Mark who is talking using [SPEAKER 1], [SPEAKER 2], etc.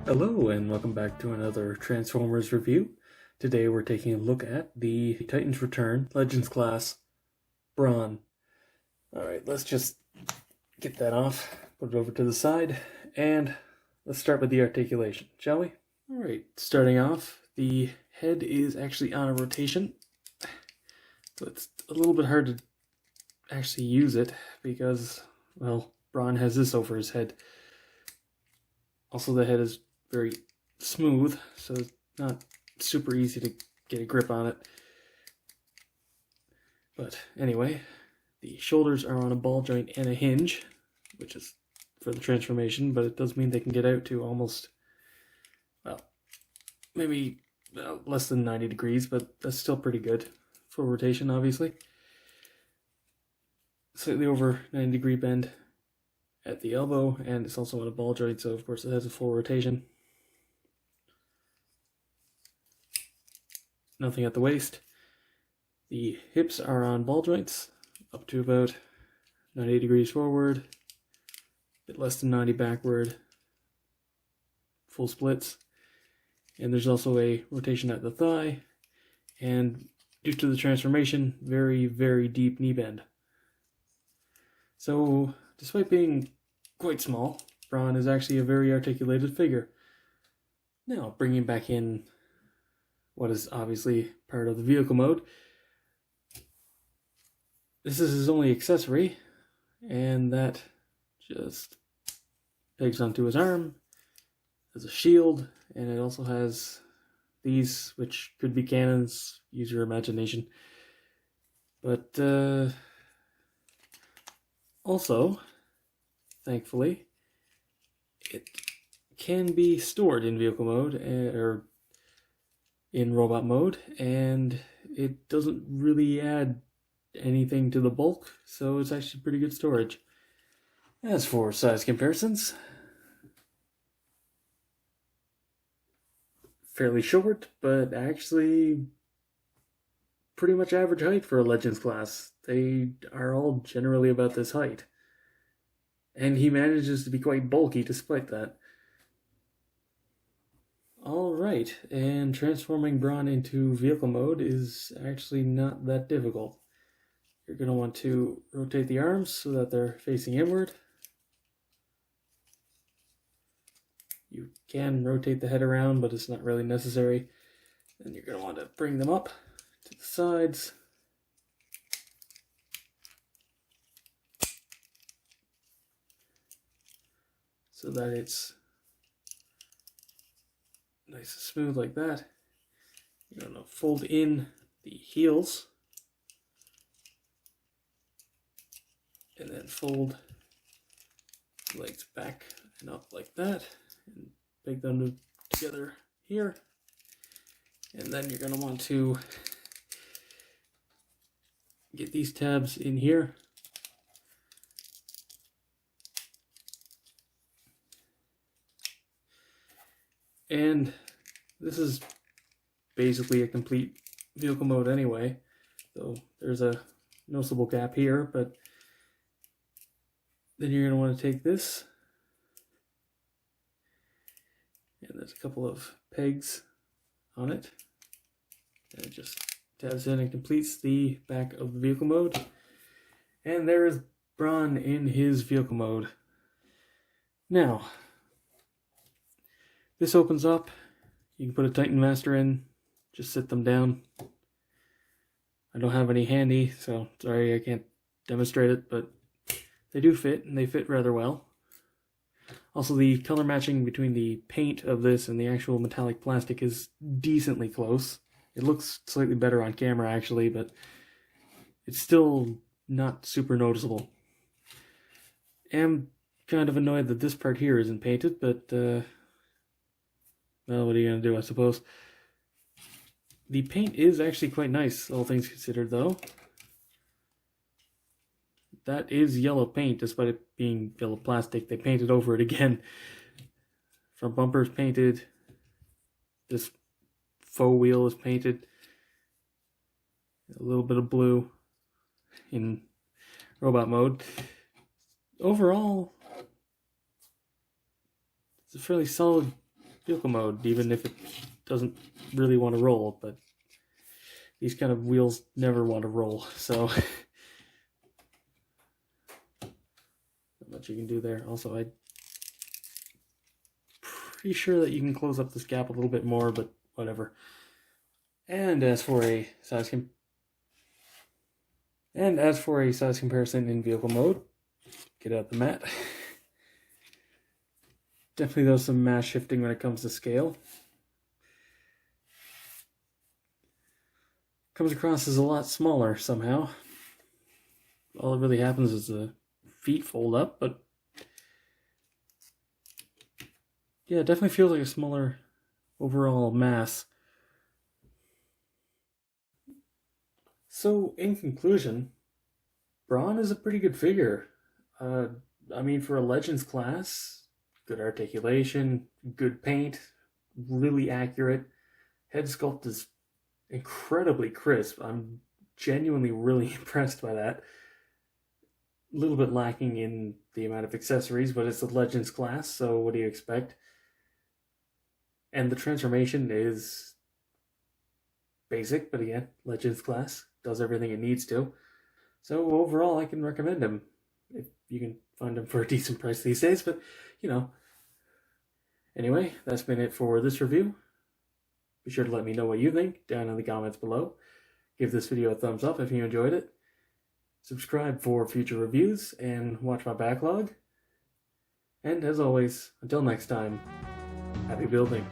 [SPEAKER 1] Hello and welcome back to another Transformers review. Today we're taking a look at the Titans Return Legends Class Brawn. Alright, let's just get that off, put it over to the side, and let's start with the articulation, shall we? Alright, starting off, the head is actually on a rotation, so it's a little bit hard to actually use it because, well, Brawn has this over his head. Also, the head is very smooth, so it's not super easy to get a grip on it. But anyway, the shoulders are on a ball joint and a hinge, which is for the transformation, but it does mean they can get out to almost, well, maybe less than 90 degrees, but that's still pretty good for rotation, obviously. Slightly over 90-degree bend at the elbow, and it's also on a ball joint, so of course it has a full rotation. Nothing at the waist. The hips are on ball joints, up to about 90 degrees forward, a bit less than 90 backward, full splits. And there's also a rotation at the thigh, and due to the transformation, very, very deep knee bend. So, despite being quite small, Brawn is actually a very articulated figure. Now, bringing back in what is obviously part of the vehicle mode. This is his only accessory, and that just pegs onto his arm as a shield, and it also has these, which could be cannons, use your imagination. But also, thankfully, it can be stored in vehicle mode, or in robot mode, and it doesn't really add anything to the bulk, so it's actually pretty good storage. As for size comparisons, fairly short, but actually pretty much average height for a Legends class. They are all generally about this height. And he manages to be quite bulky despite that. Alright, and transforming Brawn into vehicle mode is actually not that difficult. You're going to want to rotate the arms so that they're facing inward. You can rotate the head around, but it's not really necessary. Then you're going to want to bring them up to the sides. So that it's nice and smooth like that. You're going to fold in the heels. And then fold the legs back and up like that. And peg them together here. And then you're going to want to get these tabs in here. And this is basically a complete vehicle mode anyway. So there's a noticeable gap here, but then you're going to want to take this, and there's a couple of pegs on it, and it just tabs in and completes the back of the vehicle mode. And there is Brawn in his vehicle mode. Now, this opens up. You can put a Titan Master in, just sit them down. I don't have any handy, so sorry I can't demonstrate it, but they do fit, and they fit rather well. Also, the color matching between the paint of this and the actual metallic plastic is decently close. It looks slightly better on camera, actually, but it's still not super noticeable. I'm kind of annoyed that this part here isn't painted, but well, what are you going to do, I suppose? The paint is actually quite nice, all things considered, though. That is yellow paint, despite it being yellow plastic. They painted over it again. Front bumper is painted. This faux wheel is painted. A little bit of blue in robot mode. Overall, it's a fairly solid vehicle mode, even if it doesn't really want to roll, but these kind of wheels never want to roll, so not much you can do there. Also, I'm pretty sure that you can close up this gap a little bit more, but whatever. And as for a size comparison in vehicle mode, get out the mat. Definitely does some mass shifting when it comes to scale. Comes across as a lot smaller somehow. All that really happens is the feet fold up, but yeah, it definitely feels like a smaller overall mass. So, in conclusion, Brawn is a pretty good figure. I mean, for a Legends class, good articulation, good paint, really accurate. Head sculpt is incredibly crisp. I'm genuinely really impressed by that. A little bit lacking in the amount of accessories, but it's a Legends class, so what do you expect? And the transformation is basic, but again, Legends class does everything it needs to. So overall, I can recommend him if you can find him for a decent price these days, but you know. Anyway, that's been it for this review. Be sure to let me know what you think down in the comments below. Give this video a thumbs up if you enjoyed it. Subscribe for future reviews and watch my backlog. And as always, until next time, happy building.